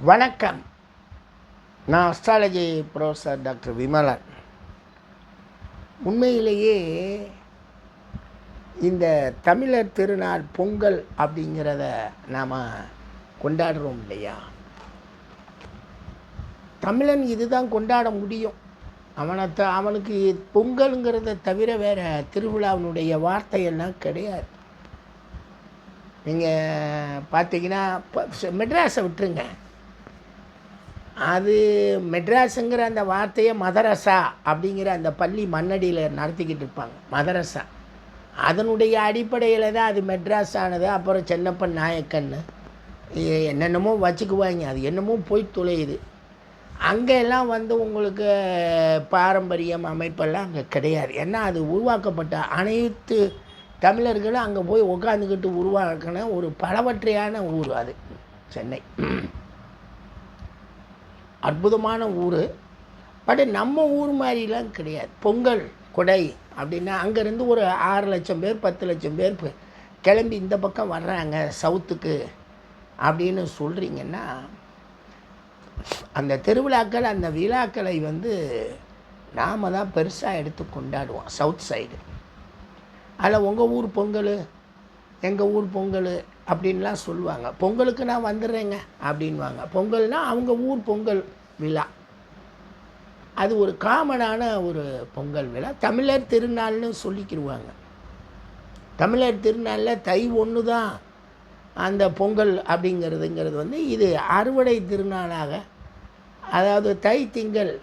வணக்கம். நான் astrology professor doctor Vimalan. உண்மையிலேயே இந்த தமிழர் திருநாள் பொங்கல் அப்படிங்கிறத நாம் கொண்டாடுறோம் இல்லையா? தமிழன் இதுதான் கொண்டாட முடியும். அவனுக்கு பொங்கலுங்கிறத தவிர வேறு திருவிழாவினுடைய வார்த்தையெல்லாம் கிடையாது. நீங்கள் பார்த்தீங்கன்னா மெட்ராஸை விட்டுருங்க, அது மெட்ராஸுங்கிற அந்த வார்த்தையை மதரசா அப்படிங்கிற அந்த பள்ளி மண்ணடியில் நடத்திக்கிட்டு இருப்பாங்க. மதரசா அதனுடைய அடிப்படையில் தான் அது மெட்ராஸ் ஆனது. அப்புறம் சென்னப்பன் நாயக்கன்னு என்னென்னமோ வச்சுக்குவாங்க. அது என்னமோ போய் தொலையுது. அங்கெல்லாம் உங்களுக்கு பாரம்பரியம் அமைப்பெல்லாம் அங்கே கிடையாது. ஏன்னா அது உருவாக்கப்பட்ட அனைத்து தமிழர்களும் அங்கே போய் உட்காந்துக்கிட்டு உருவாக்கின ஒரு பலவற்றையான ஊர் அது சென்னை. அற்புதமான ஊர். பட் நம்ம ஊர் மாதிரிலாம் கிடையாது. பொங்கல் கொடை அப்படின்னா அங்கேருந்து ஒரு 6 லட்சம் பேர் 10 லட்சம் பேர் கிளம்பி இந்த பக்கம் வர்றாங்க சவுத்துக்கு அப்படின்னு சொல்கிறீங்கன்னா, அந்த திருவிழாக்கள் அந்த விழாக்களை நாம் தான் பெருசாக எடுத்து கொண்டாடுவோம் சவுத் சைடு. அதில் உங்கள் ஊர் பொங்கல் எங்கள் ஊர் பொங்கல் அப்படின்லாம் சொல்லுவாங்க. பொங்கலுக்கு நான் வந்துடுறேங்க அப்படின்வாங்க. பொங்கல்னால் அவங்க ஊர் பொங்கல் விழா. அது ஒரு காமனான ஒரு பொங்கல் விழா. தமிழர் திருநாள்னு சொல்லிக்கிடுவாங்க. தமிழர் திருநாளில் தை 1 தான் அந்த பொங்கல் அப்படிங்கிறதுங்கிறது இது அறுவடை திருநாளாக, அதாவது தை திங்கள்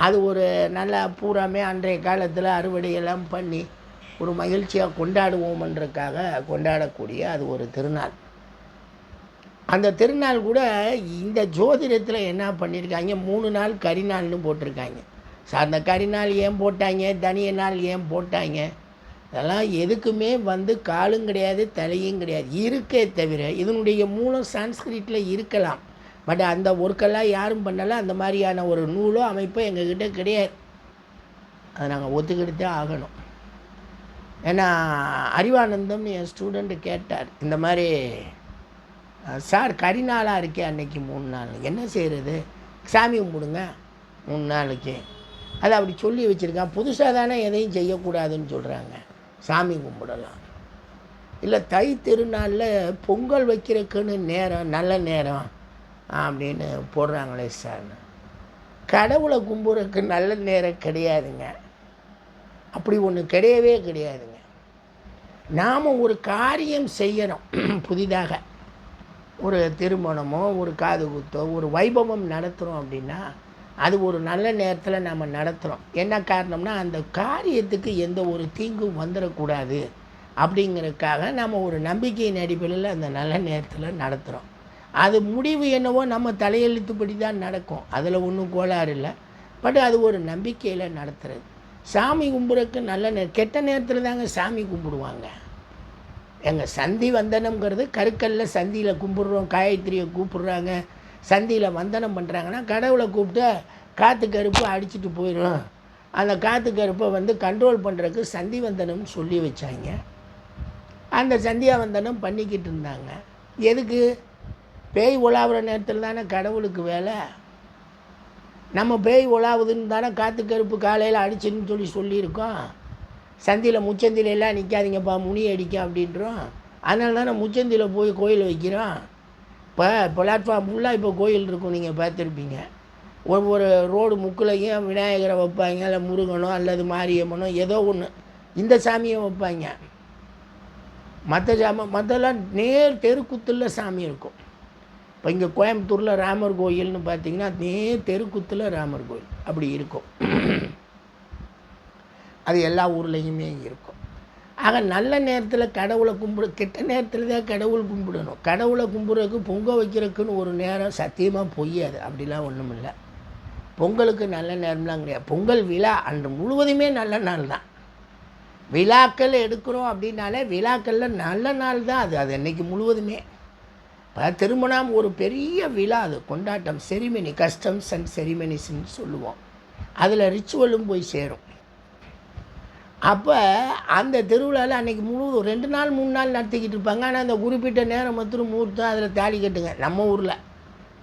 அது ஒரு நல்லா பூராமே அன்றைய காலத்தில் அறுவடையெல்லாம் பண்ணி ஒரு மகிழ்ச்சியாக கொண்டாடுவோம்ன்றதுக்காக கொண்டாடக்கூடிய அது ஒரு திருநாள். அந்த திருநாள் கூட இந்த ஜோதிடத்தில் என்ன பண்ணியிருக்காங்க, 3 நாள் கரிநாள்னு போட்டிருக்காங்க. சார் அந்த கரிநாள் ஏன் போட்டாங்க, தனிய நாள் ஏன் போட்டாங்க, இதெல்லாம் எதுக்குமே காலும் கிடையாது தலையும் கிடையாது. இருக்கே தவிர இதனுடைய மூலம் சான்ஸ்கிரிட்டில் இருக்கலாம். பட் அந்த ஒர்க்கெல்லாம் யாரும் பண்ணலை. அந்த மாதிரியான ஒரு நூலோ அமைப்போ எங்ககிட்ட கிடையாது. அதை நாங்கள் ஒத்துக்கிட்டு தான் ஆகணும். ஏன்னா அறிவானந்தம்னு என் ஸ்டூடெண்ட்டு கேட்டார், இந்த மாதிரி சார் கரிநாளாக இருக்கே அன்றைக்கி 3 நாள் என்ன செய்கிறது, சாமி கும்பிடுங்க 3 நாளைக்கு. அதை அப்படி சொல்லி வச்சுருக்கான். புதுசாக தானே எதையும் செய்யக்கூடாதுன்னு சொல்கிறாங்க. சாமி கும்பிடலாம். இல்லை தை திருநாளில் பொங்கல் வைக்கிறதுக்குன்னு நேரம் நல்ல நேரம் அப்படின்னு போடுறாங்களே சார். கடவுளை கும்பிட்றதுக்கு நல்ல நேரம் கிடையாதுங்க. அப்படி ஒன்று கிடையவே கிடையாதுங்க. நாம் ஒரு காரியம் செய்யணும், புதிதாக ஒரு திருமணமோ ஒரு காது குத்தோ ஒரு வைபவம் நடத்துகிறோம் அப்படின்னா அது ஒரு நல்ல நேரத்தில் நம்ம நடத்துகிறோம். என்ன காரணம்னா அந்த காரியத்துக்கு எந்த ஒரு தீங்கும் வந்துடக்கூடாது அப்படிங்கிறதுக்காக நம்ம ஒரு நம்பிக்கையின் அடிப்படையில் அந்த நல்ல நேரத்தில் நடத்துகிறோம். அது முடிவு என்னவோ நம்ம தலையெழுத்துப்படி தான் நடக்கும். அதில் ஒன்றும் கோளாறு இல்லை. பட் அது ஒரு நம்பிக்கையில் நடத்துகிறது. சாமி கும்பிட்றதுக்கு நல்ல கெட்ட நேரத்தில் தாங்க சாமி கும்பிடுவாங்க. எங்கள் சந்தி வந்தனம்ங்கிறது கருக்கல்ல சந்தியில் கும்பிட்றோம், காயத்ரியை கூப்பிட்றாங்க, சந்தியில் வந்தனம் பண்ணுறாங்கன்னா கடவுளை கூப்பிட்டு காற்று கருப்பு அடிச்சுட்டு போயிடும். அந்த காற்று கருப்பை கண்ட்ரோல் பண்ணுறதுக்கு சந்தி வந்தனம்னு சொல்லி வச்சாங்க. அந்த சந்தியா வந்தனம் பண்ணிக்கிட்டு இருந்தாங்க. எதுக்கு? பேய் உலாவுற நேரத்தில் தானே கடவுளுக்கு வேலை. நம்ம பேய் உலாவுதுன்னு தானே காற்று கருப்பு காலையில் அடிச்சுன்னு சொல்லியிருக்கோம். சந்தியில் முச்சந்திலெல்லாம் நிற்காதீங்கப்பா முனி அடிக்க அப்படின்றோம். அதனால தானே முச்சந்தியில் போய் கோயில் வைக்கிறோம். இப்போ பிளாட்ஃபார்ம் ஃபுல்லாக இப்போ கோயில் இருக்கும், நீங்கள் பார்த்துருப்பீங்க. ஒவ்வொரு ரோடு முக்குலையும் விநாயகரை வைப்பாங்க, இல்லை முருகனோ அல்லது மாரியம்மனோ ஏதோ ஒன்று இந்த சாமியை வைப்பாங்க. மற்றெல்லாம் நேர் தெருக்குத்தில் சாமி இருக்கும். இப்போ இங்கே கோயம்புத்தூரில் ராமர் கோயில்னு பார்த்திங்கன்னா நேர் தெருக்குத்தில் ராமர் கோயில் அப்படி இருக்கும். அது எல்லா ஊர்லேயுமே இருக்கும். ஆக நல்ல நேரத்தில் கடவுளை கெட்ட நேரத்தில் தான் கடவுள் கும்பிடணும். கடவுளை கும்பிட்றதுக்கு பொங்கல் வைக்கிறதுக்குன்னு ஒரு நேரம் சத்தியமாக பொய்யாது. அப்படிலாம் ஒன்றும் இல்லை. பொங்கலுக்கு நல்ல நேரம்லாம் கிடையாது. பொங்கல் விழா அன்று முழுவதுமே நல்ல நாள் தான். விழாக்கள் எடுக்கிறோம் அப்படின்னாலே விழாக்களில் நல்ல நாள் தான் அது அன்றைக்கி முழுவதுமே. இப்போ திருமணம் ஒரு பெரிய விழா, அது கொண்டாட்டம், செரிமனி, கஸ்டம்ஸ் அண்ட் செரிமனிஸ்ன்னு சொல்லுவோம். அதில் ரிச்சுவலும் போய் சேரும். அப்போ அந்த திருவிழாவில் அன்றைக்கி முழுவதும் 2 நாள் 3 நாள் நடத்திக்கிட்டு இருப்பாங்க. ஆனால் அந்த குறிப்பிட்ட நேரம் மாத்திரம் முகூர்த்தம் அதில் தாலி கட்டுங்க நம்ம ஊரில்.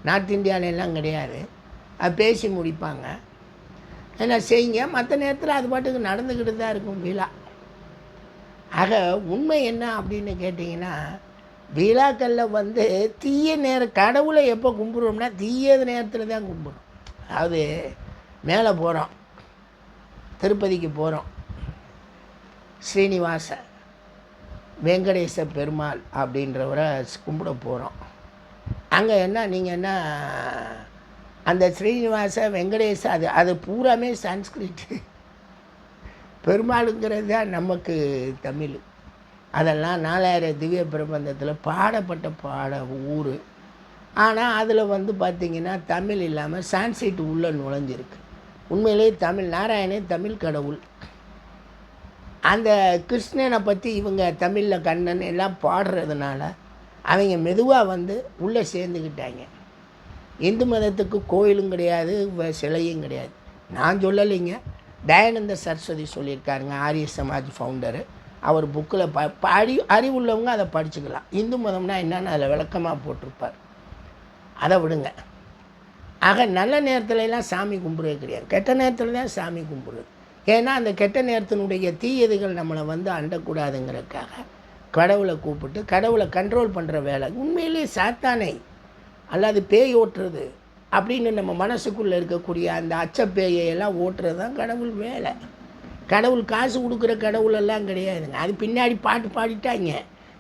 நார்த் இந்தியாவிலெல்லாம் கிடையாது. அது பேசி முடிப்பாங்க. என்ன செய்யுங்க, மற்ற நேரத்தில் அது பாட்டுக்கு நடந்துக்கிட்டு தான் இருக்கும் விழா. ஆக உண்மை என்ன அப்படின்னு கேட்டிங்கன்னா, விழாக்களில் வந்து தீய நேரம் கடவுளை எப்போ கும்பிடுவோம்னா தீய நேரத்தில் தான் கும்பிடுறோம். அதாவது மேலே போகிறோம், திருப்பதிக்கு போகிறோம், ஸ்ரீனிவாச வெங்கடேச பெருமாள் அப்படின்றவரை கும்பிட போகிறோம். அங்கே என்ன நீங்கள் என்ன அந்த ஸ்ரீனிவாச வெங்கடேச அது பூராமே சான்ஸ்கிரிட். பெருமாளுங்கிறது தான் நமக்கு தமிழ். அதெல்லாம் 4000 திவ்ய பிரபந்தத்தில் பாடப்பட்ட ஊர். ஆனால் அதில் வந்து பார்த்திங்கன்னா தமிழ் இல்லாமல் சான்ஸ்கிரிட் உள்ளே நுழைஞ்சிருக்கு. உண்மையிலே தமிழ் நாராயணே தமிழ் கடவுள். அந்த கிருஷ்ணனை பற்றி இவங்க தமிழில் கண்ணன் எல்லாம் பாடுறதுனால அவங்க மெதுவாக வந்து உள்ளே சேர்ந்துக்கிட்டாங்க. இந்து மதத்துக்கு கோயிலும் கிடையாது, சிலையும் கிடையாது. நான் சொல்லலைங்க, தயானந்த சரஸ்வதி சொல்லியிருக்காருங்க, ஆரிய சமாஜ் ஃபவுண்டரு. அவர் புக்கில் அறிவுள்ளவங்க அதை படிச்சுக்கலாம். இந்து மதம்னா என்னென்னு அதில் விளக்கமாக போட்டிருப்பார். அதை விடுங்க. ஆக நல்ல நேரத்துலலாம் சாமி கும்பிட்றது கிடையாது, கெட்ட நேரத்தில் தான் சாமி கும்பிடுறது. ஏன்னா அந்த கெட்ட நேரத்தினுடைய தீயதுகள் நம்மளை வந்து அண்டக்கூடாதுங்கிறதுக்காக கடவுளை கூப்பிட்டு கடவுளை கண்ட்ரோல் பண்ணுற வேலை. உண்மையிலே சாத்தானை அல்லது பேய் ஓட்டுறது அப்படின்னு நம்ம மனசுக்குள்ளே இருக்கக்கூடிய அந்த அச்சப்பேயெல்லாம் ஓட்டுறது தான் கடவுள் வேலை. கடவுள் காசு கொடுக்குற கடவுளெல்லாம் கிடையாதுங்க. அது பின்னாடி பாட்டு பாடிட்டாங்க,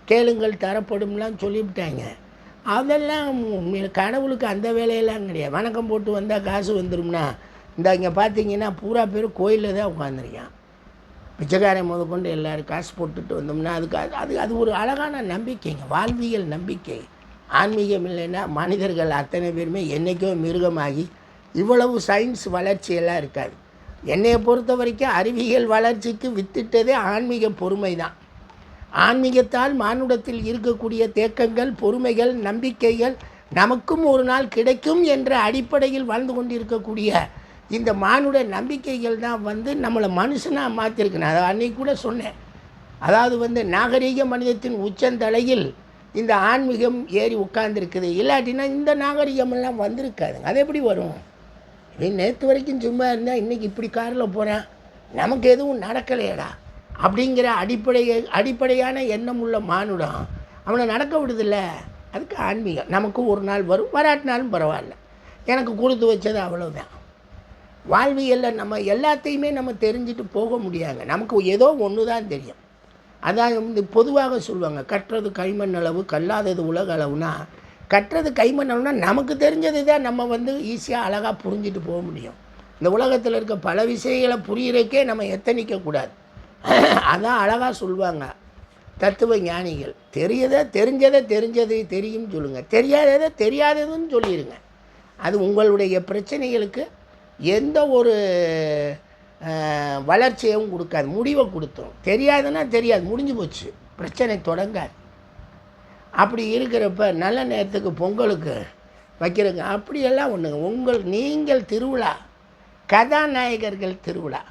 கேளுங்கள் தரப்படும்லாம் சொல்லிவிட்டாங்க. அதெல்லாம் கடவுளுக்கு அந்த வேலையெல்லாம் கிடையாது. வணக்கம் போட்டு வந்தால் காசு வந்துடும்னா இந்த இங்கே பார்த்தீங்கன்னா பூரா பேர் கோயிலில் தான் உட்காந்துருக்கான். பிச்சைக்காரன் முதற்கொண்டு எல்லோரும் காசு போட்டுட்டு வந்தோம்னா அது ஒரு அழகான நம்பிக்கைங்க, வாழ்வியல் நம்பிக்கை. ஆன்மீகம் இல்லைன்னா மனிதர்கள் அத்தனை பேருமே என்றைக்கோ மிருகமாகி இவ்வளவு சயின்ஸ் வளர்ச்சியெல்லாம் இருக்காது. என்னையை பொறுத்த வரைக்கும் அறிவியல் வளர்ச்சிக்கு வித்திட்டதே ஆன்மீக பொறுமை தான். ஆன்மீகத்தால் மானுடத்தில் இருக்கக்கூடிய தேக்கங்கள், பொறுமைகள், நம்பிக்கைகள் நமக்கும் ஒரு நாள் கிடைக்கும் என்ற அடிப்படையில் வாழ்ந்து கொண்டிருக்கக்கூடிய இந்த மானுட நம்பிக்கைகள் தான் வந்து நம்மளை மனுஷனாக மாற்றிருக்கணும். அதை அன்றைக்கி கூட சொன்னேன். அதாவது வந்து நாகரீக மனிதத்தின் உச்சந்தலையில் இந்த ஆன்மீகம் ஏறி உட்கார்ந்துருக்குது. இல்லாட்டினா இந்த நாகரிகமெல்லாம் வந்திருக்காதுங்க. அது எப்படி வரும்? நேற்று வரைக்கும் சும்மா இருந்தால் இன்றைக்கி இப்படி காரில் போகிறேன், நமக்கு எதுவும் நடக்கலையடா அப்படிங்கிற அடிப்படையான எண்ணம் உள்ள மானுடம் அவனை நடக்க விடுதில்ல. அதுக்கு ஆன்மீகம் நமக்கு ஒரு நாள் வரும், வராட்டினாலும் பரவாயில்ல, எனக்கு கொடுத்து வச்சது அவ்வளோதான். வாழ்வியலில் நம்ம எல்லாத்தையுமே நம்ம தெரிஞ்சுட்டு போக முடியாங்க. நமக்கு ஏதோ ஒன்று தான் தெரியும். அதான் வந்து பொதுவாக சொல்லுவாங்க, கற்றது கைமண் அளவு கல்லாதது உலக அளவுனா, கற்றது கைமண் அளவுனா நமக்கு தெரிஞ்சது தான் நம்ம வந்து ஈஸியாக அழகாக புரிஞ்சுட்டு போக முடியும். இந்த உலகத்தில் இருக்க பல விஷயங்களை புரிகிறக்கே நம்ம எத்தனிக்கக்கூடாது. அதான் அழகாக சொல்லுவாங்க தத்துவ ஞானிகள், தெரிஞ்சதை தெரிஞ்சது தெரியும் சொல்லுங்கள், தெரியாததை தெரியாததுன்னு சொல்லிடுங்க. அது உங்களுடைய பிரச்சனைகளுக்கு எந்த ஒரு வளர்ச்சியவும் கொடுக்காது, முடிவை கொடுத்துரும். தெரியாதுன்னா தெரியாது, முடிஞ்சு போச்சு, பிரச்சனை தொடங்காது. அப்படி இருக்கிறப்ப நல்ல நேரத்துக்கு பொங்கலுக்கு வைக்கிறதுங்க அப்படியெல்லாம் ஒன்றுங்க. நீங்கள் திருவிழா கதாநாயகர்கள் திருவிழா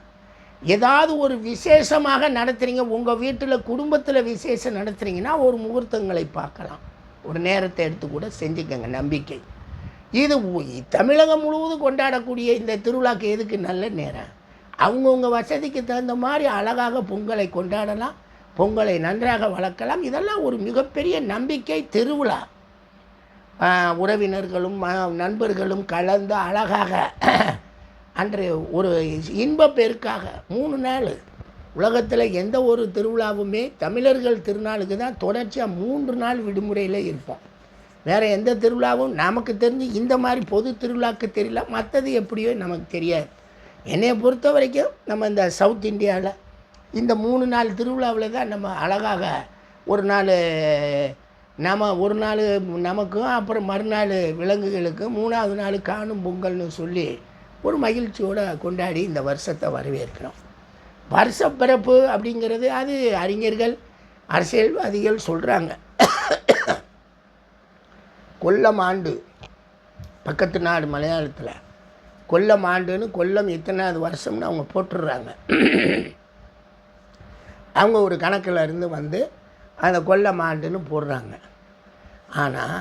ஏதாவது ஒரு விசேஷமாக நடத்துகிறீங்க, உங்கள் வீட்டில் குடும்பத்தில் விசேஷம் நடத்துகிறீங்கன்னா ஒரு முகூர்த்தங்களை பார்க்கலாம், ஒரு நேரத்தை எடுத்து கூட செஞ்சுக்கங்க. நம்பிக்கை இது தமிழகம் முழுவதும் கொண்டாடக்கூடிய இந்த திருவிழாக்கு எதுக்கு நல்ல நேரம்? அவங்கவுங்க வசதிக்கு தகுந்த மாதிரி அழகாக பொங்கலை கொண்டாடலாம், பொங்கலை நன்றாக வளர்க்கலாம். இதெல்லாம் ஒரு மிகப்பெரிய நம்பிக்கை. திருவிழா உறவினர்களும் நண்பர்களும் கலந்து அழகாக அன்று ஒரு இன்ப பெருக்காக 3 நாள். உலகத்தில் எந்த ஒரு திருவிழாவுமே தமிழர்கள் திருநாளுக்கு தான் தொடர்ச்சியாக 3 நாள் விடுமுறையில் இருப்போம். வேறு எந்த திருவிழாவும் நமக்கு தெரிஞ்சு இந்த மாதிரி பொது திருவிழாவுக்கு தெரியல, மற்றது எப்படியோ நமக்கு தெரியாது. என்னையை பொறுத்த வரைக்கும் நம்ம இந்த சவுத் இந்தியாவில் இந்த 3 நாள் திருவிழாவில் தான் நம்ம அழகாக ஒரு நாள் நமக்கும், அப்புறம் மறுநாள் விலங்குகளுக்கும், 3ஆவது நாள் காணும் பொங்கல்னு சொல்லி ஒரு மகிழ்ச்சியோடு கொண்டாடி இந்த வருஷத்தை வரவேற்கிறோம். வருஷப்பிறப்பு அப்படிங்கிறது அது அறிஞர்கள் அரசியல்வாதிகள் சொல்கிறாங்க. கொல்லம் ஆண்டு, பக்கத்து நாடு மலையாளத்தில் கொல்லம் ஆண்டுன்னு கொல்லம் எத்தனாவது வருஷம்னு அவங்க போட்டுடுறாங்க. அவங்க ஒரு கணக்கில் இருந்து வந்து அந்த கொல்லம் ஆண்டுன்னு போடுறாங்க. ஆனால்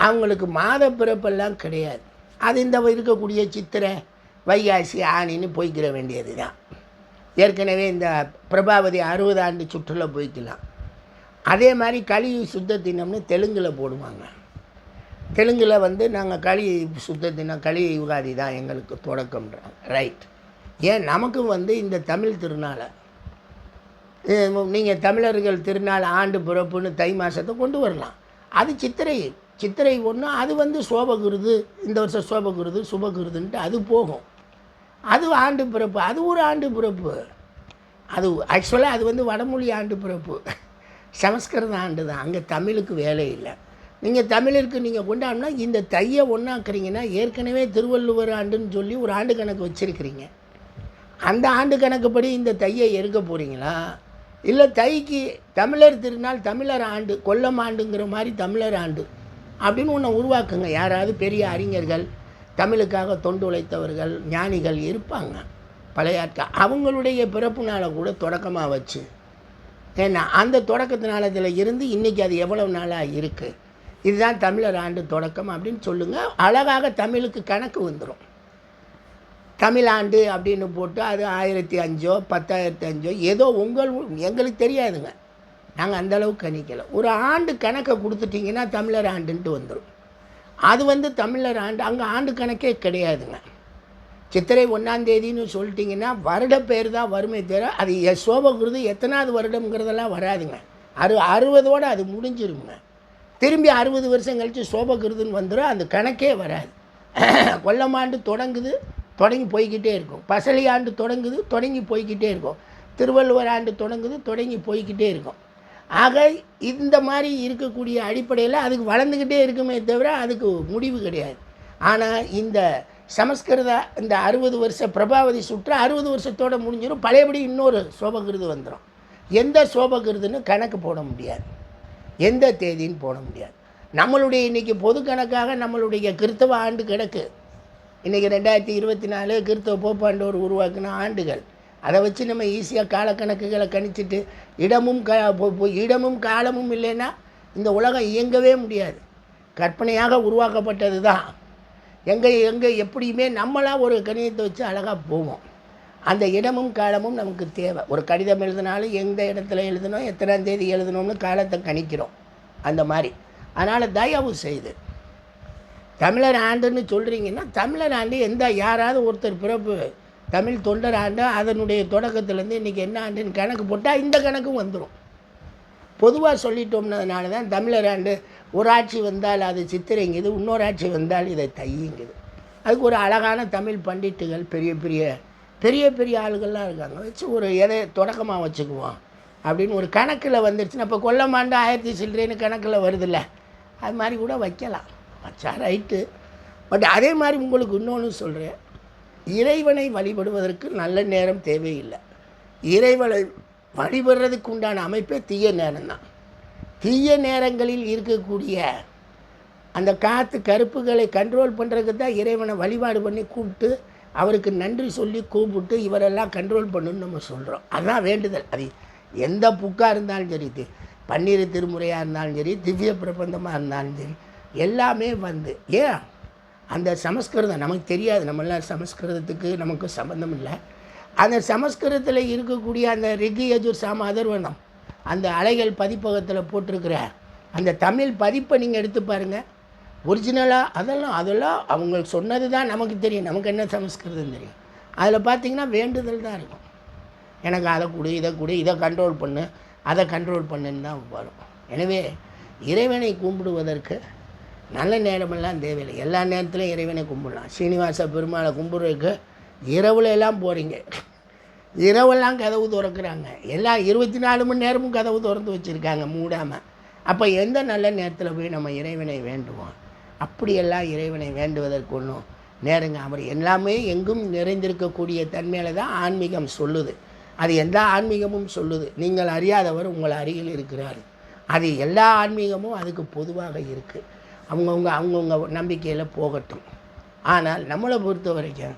அவங்களுக்கு மாத பிறப்பெல்லாம் கிடையாது. அது இந்த இருக்கக்கூடிய சித்திரை வைகாசி ஆணின்னு போய்க்கிற வேண்டியது தான். ஏற்கனவே இந்த பிரபாவதி 60 ஆண்டு சுற்றுலா போய்க்கலாம். அதே மாதிரி களி சுத்த தினம்னு தெலுங்கில் போடுவாங்க. தெலுங்கில் வந்து நாங்கள் களி சுத்த தினம் களி யுகாதி தான் எங்களுக்கு தொடக்கம்ன்றாங்க. ரைட். ஏன் நமக்கு வந்து இந்த தமிழ் திருநாளை நீங்கள் தமிழர்கள் திருநாள் ஆண்டு பிறப்புன்னு தை மாதத்தை கொண்டு வரலாம். அது சித்திரை ஒன்று. அது வந்து சோபகிருது, இந்த வருஷம் சோபகிருது சுபகிருதுன்ட்டு அது போகும். அது ஆண்டு பிறப்பு, அது ஒரு ஆண்டு பிறப்பு. அது ஆக்சுவலாக அது வந்து வடமொழி ஆண்டு பிறப்பு, சமஸ்கிருத ஆண்டு தான். அங்கே தமிழுக்கு வேலை இல்லை. நீங்கள் தமிழுக்கு நீங்கள் கொண்டாடினா இந்த தையை ஒன்றாக்குறீங்கன்னா ஏற்கனவே திருவள்ளுவர் ஆண்டுன்னு சொல்லி ஒரு ஆண்டு கணக்கு வச்சுருக்கிறீங்க. அந்த ஆண்டு கணக்குப்படி இந்த தையை எடுக்க போகிறீங்களா, இல்லை தைக்கு தமிழர் திருநாள் தமிழர் ஆண்டு கொல்லம் ஆண்டுங்கிற மாதிரி தமிழர் ஆண்டு அப்படின்னு ஒன்று உருவாக்குங்க. யாராவது பெரிய அறிஞர்கள், தமிழுக்காக தொண்டு உழைத்தவர்கள், ஞானிகள் இருப்பாங்க பழைய ஆட்கள், அவங்களுடைய பிறப்பு நாளை கூட தொடக்கமாக வச்சு, ஏன்னா அந்த தொடக்கத்து நாளத்தில் இருந்து இன்றைக்கி அது எவ்வளவு நாளாக இருக்குது, இதுதான் தமிழர் ஆண்டு தொடக்கம் அப்படின்னு சொல்லுங்கள். அழகாக தமிழுக்கு கணக்கு வந்துடும். தமிழாண்டு அப்படின்னு போட்டு அது 1005 10,005 ஏதோ எங்களுக்கு தெரியாதுங்க, நாங்கள் அந்தளவுக்கு கணிக்கலை. ஒரு ஆண்டு கணக்கை கொடுத்துட்டிங்கன்னா தமிழர் ஆண்டுன்ட்டு வந்துடும். அது வந்து தமிழர் ஆண்டு, அங்கே ஆண்டு கணக்கே கிடையாதுங்க. சித்திரை 1ஆம் தேதின்னு சொல்லிட்டிங்கன்னா வருட பேர் தான் வருமே தவிர அது சோபகிருது எத்தனாவது வருடம்ங்கிறதெல்லாம் வராதுங்க. 60ஓடு அது முடிஞ்சிருங்க. திரும்பி 60 வருஷம் கழித்து சோபகிருதுன்னு வந்துடும். அந்த கணக்கே வராது. கொல்லமாண்டு தொடங்கி போய்கிட்டே இருக்கும். பசலி ஆண்டு தொடங்கி போய்கிட்டே இருக்கும். திருவள்ளுவர் ஆண்டு தொடங்கி போய்கிட்டே இருக்கும். ஆக இந்த மாதிரி இருக்கக்கூடிய அடிப்படையில் அதுக்கு வளர்ந்துக்கிட்டே இருக்குமே தவிர அதுக்கு முடிவு கிடையாது. ஆனால் இந்த சமஸ்கிருத இந்த 60 வருஷ பிரபாவதி சுற்று 60 வருஷத்தோடு முடிஞ்சிடும். பழையபடி இன்னொரு சோபகிருது வந்துடும். எந்த சோபகிருதுன்னு கணக்கு போட முடியாது, எந்த தேதின்னு போட முடியாது. நம்மளுடைய இன்றைக்கி பொது கணக்காக நம்மளுடைய கிறித்தவ ஆண்டு கிடக்கு. இன்றைக்கி 2024 கிறித்தவ போப்பாண்டவர் உருவாக்கின ஆண்டுகள். அதை வச்சு நம்ம ஈஸியாக காலக்கணக்குகளை கணிச்சிட்டு இடமும் காலமும் இல்லைன்னா இந்த உலகம் இயங்கவே முடியாது. கற்பனையாக உருவாக்கப்பட்டது தான். எங்கே எப்படியுமே நம்மளாம் ஒரு கணிதத்தை வச்சு அழகாக போவோம். அந்த இடமும் காலமும் நமக்கு தேவை. ஒரு கடிதம் எழுதினாலும் எந்த இடத்துல எழுதணும், எத்தனாம் தேதி எழுதணும்னு காலத்தை கணிக்கிறோம். அந்த மாதிரி. அதனால் தயவு செய்து தமிழர் ஆண்டுன்னு சொல்கிறீங்கன்னா தமிழர் ஆண்டு யாராவது ஒருத்தர் பிறப்பு தமிழ் தொண்டர் ஆண்டு அதனுடைய தொடக்கத்துலேருந்து இன்றைக்கி என்ன ஆண்டுன்னு கணக்கு போட்டால் இந்த கணக்கும் வந்துடும். பொதுவாக சொல்லிட்டோம்னதுனால தான் தமிழர் ஆண்டு ஒரு ஆட்சி வந்தால் அது சித்திரைங்குது, இன்னொரு ஆட்சி வந்தால் இதை தையுங்குது. அதுக்கு ஒரு அழகான தமிழ் பண்டிட்டுகள் பெரிய ஆளுகள்லாம் இருக்காங்க. வச்சு ஒரு எதை தொடக்கமாக வச்சுக்குவோம் அப்படின்னு ஒரு கணக்கில் வந்துருச்சுன்னா, இப்போ கொல்லமாண்டு 1000 சில்லறைன்னு கணக்கில் வருதில்ல, அது மாதிரி கூட வைக்கலாம். வச்சா ரைட்டு. பட் அதே மாதிரி உங்களுக்கு இன்னொன்று சொல்கிறேன், இறைவனை வழிபடுவதற்கு நல்ல நேரம் தேவையில்லை. இறைவனை வழிபடுறதுக்கு உண்டான அமைப்பே தீய நேரம்தான். தீய நேரங்களில் இருக்கக்கூடிய அந்த காற்று கருப்புகளை கண்ட்ரோல் பண்ணுறதுக்கு தான் இறைவனை வழிபாடு பண்ணி கூப்பிட்டு அவருக்கு நன்றி சொல்லி கூப்பிட்டு இவரெல்லாம் கண்ட்ரோல் பண்ணணும்னு நம்ம சொல்கிறோம். அதுதான் வேண்டுதல். அது எந்த புக்காக இருந்தாலும் சரி, பன்னிரு திருமுறையாக இருந்தாலும் சரி, திவ்ய பிரபந்தமாக இருந்தாலும் சரி, எல்லாமே வந்து ஏன் அந்த சமஸ்கிருதம் நமக்கு தெரியாது. நம்மளாம் சமஸ்கிருதத்துக்கு நமக்கு சம்மந்தம் இல்லை. அந்த சமஸ்கிருதத்தில் இருக்கக்கூடிய அந்த ரிக்கு யஜுர் சாம அதர்வனம் அந்த அலைகள் பதிப்பகத்தில் போட்டிருக்கிற அந்த தமிழ் பதிப்பை நீங்கள் எடுத்து பாருங்கள். ஒரிஜினலாக அதெல்லாம் அவங்க சொன்னது தான் நமக்கு தெரியும். நமக்கு என்ன சமஸ்கிருதம் தெரியும்? அதில் பார்த்திங்கன்னா வேண்டுதல் தான் இருக்கும். எனக்கு அதை கொடு, இதை கண்ட்ரோல் பண்ணு, அதை கண்ட்ரோல் பண்ணுன்னு தான் வரும். எனவே இறைவனை கும்பிடுவதற்கு நல்ல நேரமெல்லாம் தேவையில்லை. எல்லா நேரத்துலையும் இறைவனை கும்பிடலாம். சீனிவாச பெருமாளை கும்பிட்றதுக்கு இரவுல எல்லாம் போகிறீங்க, இரவெல்லாம் கதவு திறக்கிறாங்க. எல்லாம் 24 மணி நேரமும் கதவு திறந்து வச்சுருக்காங்க மூடாமல். அப்போ எந்த நல்ல நேரத்தில் போய் நம்ம இறைவனை வேண்டுவோம்? அப்படியெல்லாம் இறைவனை வேண்டுவதற்கு ஒன்றும் நேருங்க. அவர் எல்லாமே எங்கும் நிறைந்திருக்கக்கூடிய தன்மையில் தான் ஆன்மீகம் சொல்லுது. அது எல்லா ஆன்மீகமும் சொல்லுது. நீங்கள் அறியாதவர் உங்கள் அருகில் இருக்கிறார். அது எல்லா ஆன்மீகமும் அதுக்கு பொதுவாக இருக்குது. அவங்கவுங்க நம்பிக்கையில் போகட்டும். ஆனால் நம்மளை பொறுத்த வரைக்கும்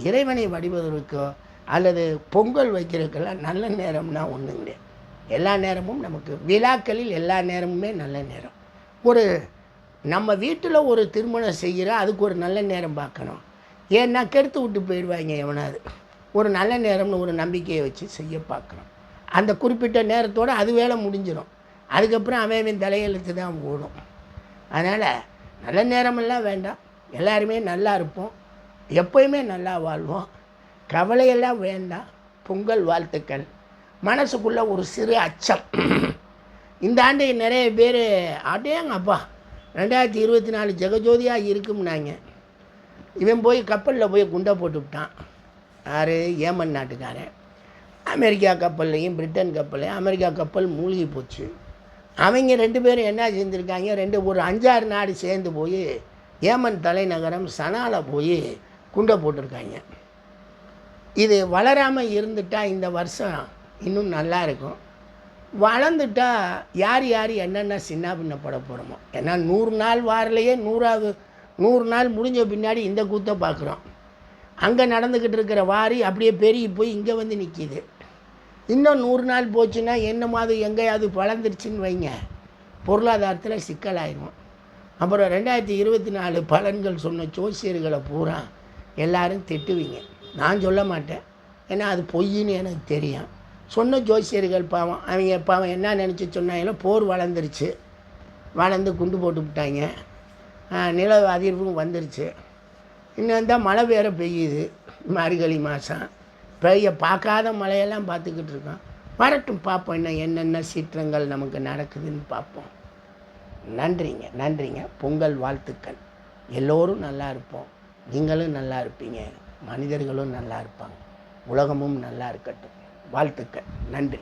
இறைவனை வழிபடுவதற்கோ அல்லது பொங்கல் வைக்கிறதுக்கெல்லாம் நல்ல நேரம்னா ஒன்றும் கிடையாது. எல்லா நேரமும் நமக்கு விழாக்களில் எல்லா நேரமுமே நல்ல நேரம். ஒரு நம்ம வீட்டில் ஒரு திருமணம் செய்கிறோம், அதுக்கு ஒரு நல்ல நேரம் பார்க்கணும். ஏன்னா கெடுத்து விட்டு போயிடுவாங்க எவனாவது. ஒரு நல்ல நேரம்னு ஒரு நம்பிக்கையை வச்சு செய்ய பார்க்கணும். அந்த குறிப்பிட்ட நேரத்தோடு அது வேலை முடிஞ்சிடும். அதுக்கப்புறம் அவன் தலையெழுத்து தான் ஓடும். அதனால் நல்ல நேரமெல்லாம் வேண்டாம். எல்லாருமே நல்லா இருப்போம், எப்போயுமே நல்லா வாழ்வோம். கவலையெல்லாம் வேண்டாம். பொங்கல் வாழ்த்துக்கள். மனசுக்குள்ளே ஒரு சிறு அச்சம். இந்த ஆண்டு நிறைய பேர் அடேங்கப்பா 2024 ஜெகஜோதியாக இருக்கும்னாங்க. இவன் போய் கப்பலில் போய் குண்டை போட்டு விட்டான். யார்? ஏமன் நாட்டுக்காரன். அமெரிக்கா கப்பல்லையும் பிரிட்டன் கப்பல்லையும் அமெரிக்கா கப்பல் மூழ்கி போச்சு. அவங்க 2 பேரும் என்ன செஞ்சுருக்காங்க, ஒரு 5-6 நாடு சேர்ந்து போய் ஏமன் தலைநகரம் சனாவில் போய் குண்டை போட்டிருக்காங்க. இது வளராமல் இருந்துட்டால் இந்த வருஷம் இன்னும் நல்லா இருக்கும். வளர்ந்துட்டால் யார் யார் என்னென்ன சின்ன பின்னப்பட போகிறோமோ. ஏன்னா 100 நாள் வாரிலேயே 100 நாள் முடிஞ்ச பின்னாடி இந்த கூத்தை பார்க்குறோம். அங்கே நடந்துக்கிட்டு இருக்கிற வாரி அப்படியே பெருகி போய் இங்கே வந்து நிற்கிது. இன்னும் 100 நாள் போச்சுன்னா என்ன மாதிரி எங்கேயாவது வளர்ந்துருச்சுன்னு வைங்க, பொருளாதாரத்தில் சிக்கலாயிடும். அப்புறம் 2024 பலன்கள் சொன்ன ஜோசியர்களை பூரா எல்லோரும் திட்டுவீங்க. நான் சொல்ல மாட்டேன், ஏன்னா அது பொய்ன்னு எனக்கு தெரியும். சொன்ன ஜோசியர்கள் பாவம் என்ன நினச்சி சொன்னாங்களோ, போர் வளர்ந்துருச்சு, வளர்ந்து குண்டு போட்டு விட்டாங்க, நில அதிர்வும் வந்துருச்சு, இன்னும் தான் மழை வேற பெய்யுது. மார்கழி மாதம் பார்க்காத மழையெல்லாம் பார்த்துக்கிட்டு இருக்கோம். வரட்டும், பார்ப்போம் இன்னும் என்னென்ன சீற்றங்கள் நமக்கு நடக்குதுன்னு பார்ப்போம். நன்றிங்க. பொங்கல் வாழ்த்துக்கள். எல்லோரும் நல்லா இருப்போம், நீங்களும் நல்லா இருப்பீங்க, மனிதர்களும் நல்லா இருப்பாங்க, உலகமும் நல்லா இருக்கட்டும். வாழ்த்துக்கள். நன்றி.